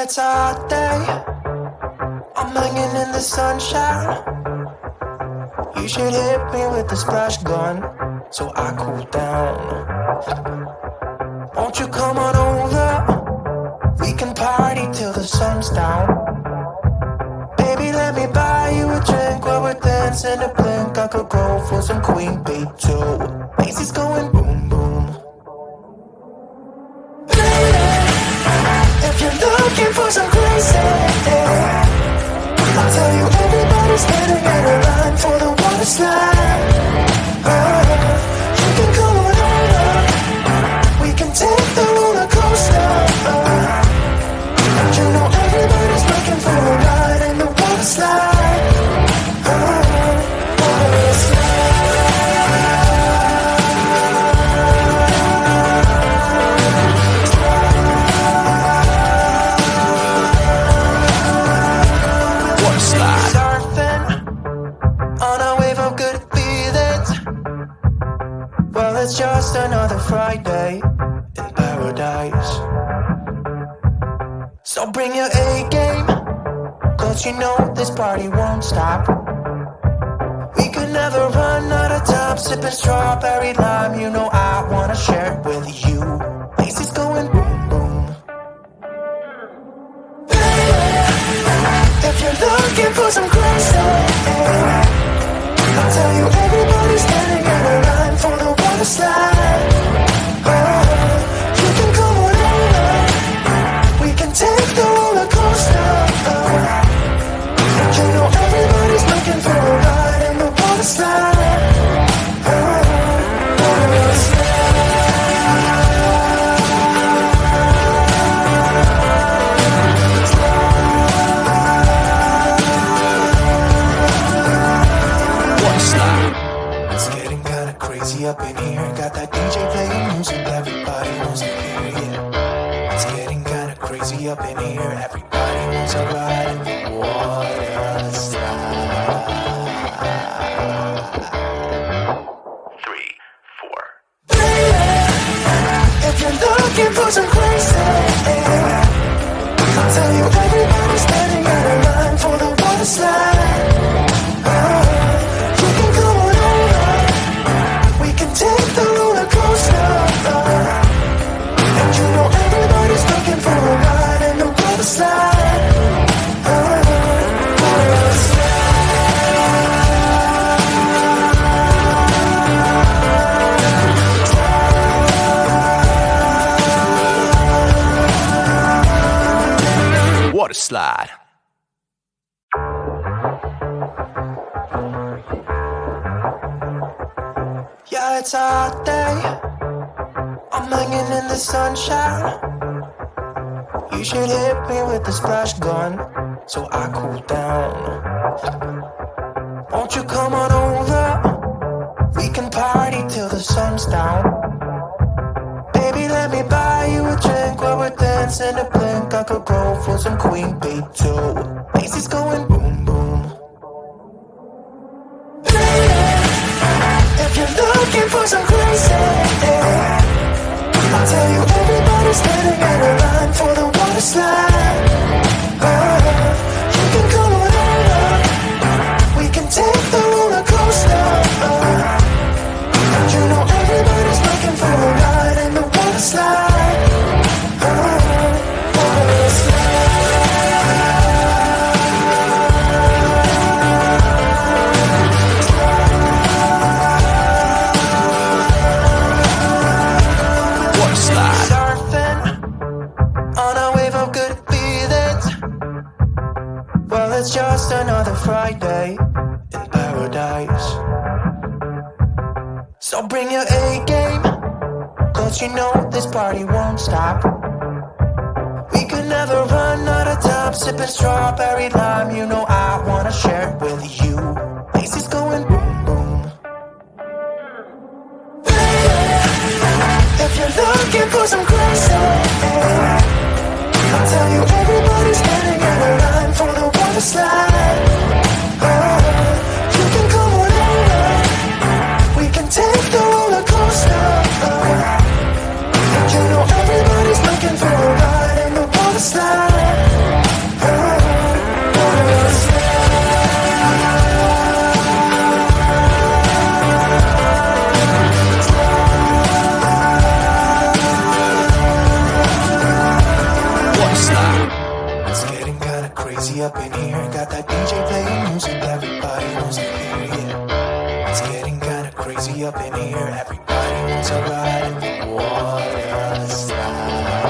Yeah, it's a hot day. I'm hanging in the sunshine. You should hit me with the splash gun so I cool down. Won't you come on over? We can party till the sun's down. Baby, let me buy you a drink while we're dancing a blink. I could go for some Queen Bee too. Macy's going boom boom. If you're looking for some crazy, I'll tell you everybody's standing in a line for the water slide. You can come on over. We can take the roller coaster. You know everybody's looking for a ride in the water slide. Water slide. Water slide. Surfing on a wave of good feelings. Well, it's just another Friday in paradise. So bring your A-game, cause you know this party won't stop. We could never run out of time, sipping strawberry lime. You know I wanna share it with you. Macy's going boom boom. If you're looking for some crazy, I'll tell you everybody's standing in a line for the water slide. You can come on over. We can take the roller coaster. You know everybody's looking for a ride in the water slide. Water slide. Water slide. It's getting kinda crazy up in here. Got that DJ playing music, everybody wants to hear it. It's getting kinda crazy up in here. Everybody wants a ride in the water slide. 3, 4. If you're looking for some crazy, I'll tell you everybody's standing in a line for the water slide. You can come on over. We can take the roller coaster. And you know everybody's looking for a ride in the water slide. Water slide. Water slide. Yeah, it's a hot day. I'm hanging in the sunshine. You should hit me with the splash gun so I cool down. Won't you come on over? We can party till the sun's down. Baby, let me buy you a drink while we're dancing a blink. I could go for some Queen Bee too. Macy's going boom boom. If you're looking for some crazy, I'll tell you everybody's standing in a line for the water slide. You can come on over. We can take the roller coaster. You know everybody's looking for a ride in the water slide. Water slide. Water slide. Surfing on a wave of good feelings. Well, it's just another Friday in paradise. So bring your A-game, cause you know this party won't stop. We could never run out of time, sipping strawberry lime. You know I wanna share it with you. Macy's going boom boom. If you're looking for some crazy, I'll tell you everybody's standing in a line for the water slide. You can come on over. We can take the roller coaster. You know everybody's looking for a ride in the water slide. wants a ride in the water slide.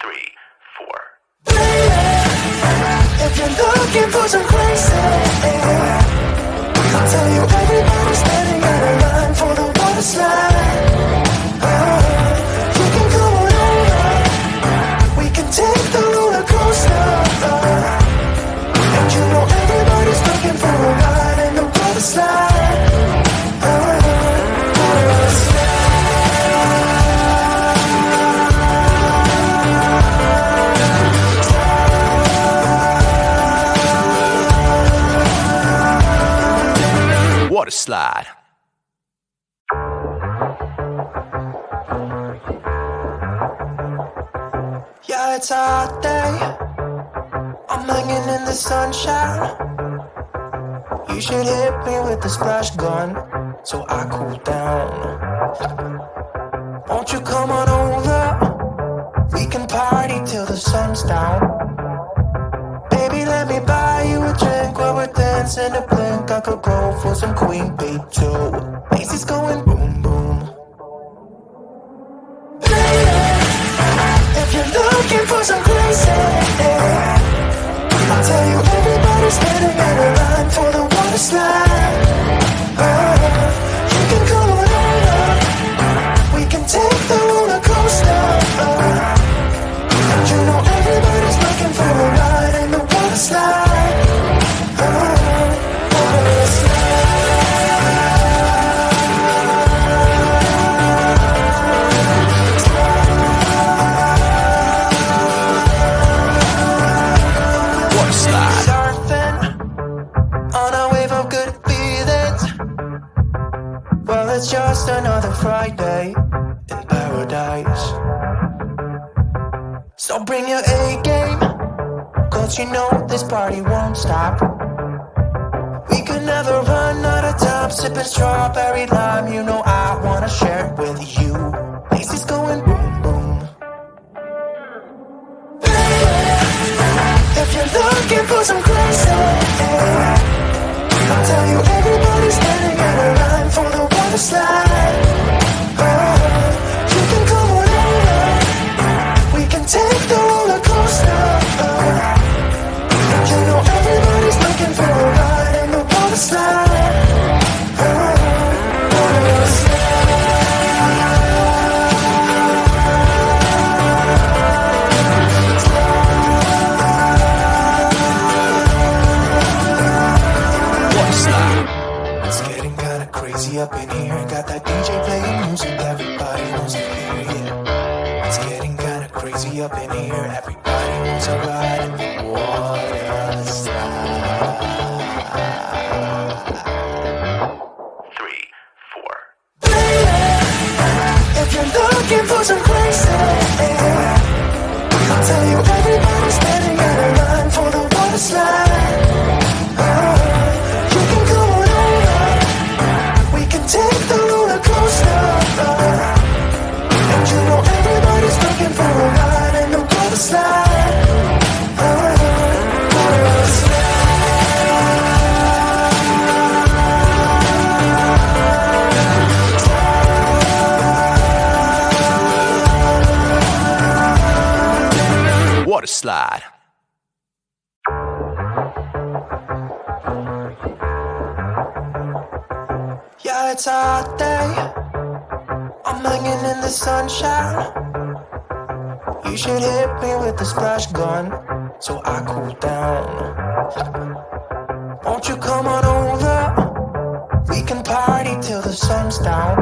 3, 4. If you're looking for some crazy, I'll tell you everybody's standing in a line for the water slide. You can come on over, we can take the roller coaster. And you know everybody's looking for a ride in the water slide. Water slide. Yeah, it's a hot day. I'm hanging in the sunshine. You should hit me with the splash gun so I cool down. Won't you come on over? We can party till the sun's down. Baby, let me buy you a drink while we're dancing to blink. I could go for some Queen Bee too. Macy's going boom boom. If you're looking for some crazy, I'll tell you everybody's standing in a line for the water slide. You can come on over, we can take the roller coaster. And you know everybody's looking for a ride in the water slide. Water slide. Water slide. Surfing on a wave of good feelings. Well, it's just another Friday in paradise. So bring your A-game, cause you know this party won't stop. We could never run out of time, sipping strawberry lime. You know I wanna share it with you. Macy's going boom boom. If you're looking for some crazy, I'll tell you everybody's standing in a line for the water slide. You can come on over, we can take the roller coaster. And you know everybody's looking for a ride in the water slide. Water slide. Water slide. It's getting kinda crazy up in here. Got that DJ playing music, everybody wants to hear it. It's getting kinda crazy up in here. Everybody wants a ride in the water slide. 3, 4. If you're looking for some crazy, I'll tell you everybody's standing in a line for the water slide. You can come on over, we can take the roller coaster. And you know everybody's looking for a ride in the water slide. Water slide. Water slide. Yeah, it's a hot day. I'm hanging in the sunshine. You should hit me with the splash gun so I cool down. Won't you come on over? We can party till the sun's down.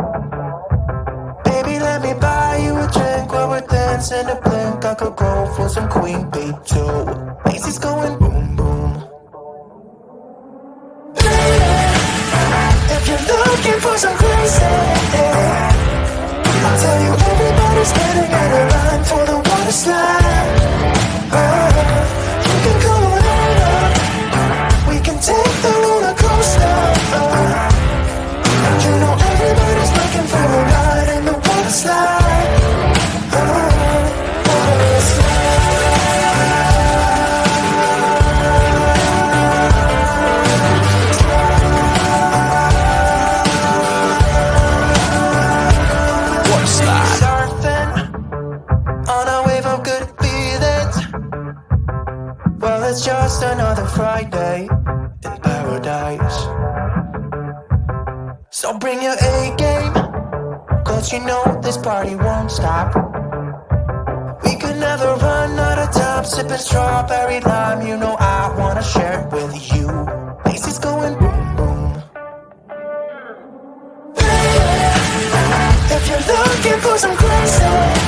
Baby, let me buy you a drink while we're dancing to blink. I could go for some Queen Bee too. Macy's going boom boom. If you're looking for some crazy, I'll tell you everybody's standing in a line for the water slide. You can come on over, we can take the roller coaster. And you know everybody's looking for a ride in the water slide. Water slide. Friday in paradise. So bring your A game, cause you know this party won't stop. We could never run out of time, sipping strawberry lime. You know I wanna share it with you. Lazy's going boom boom. If you're looking for some crazy,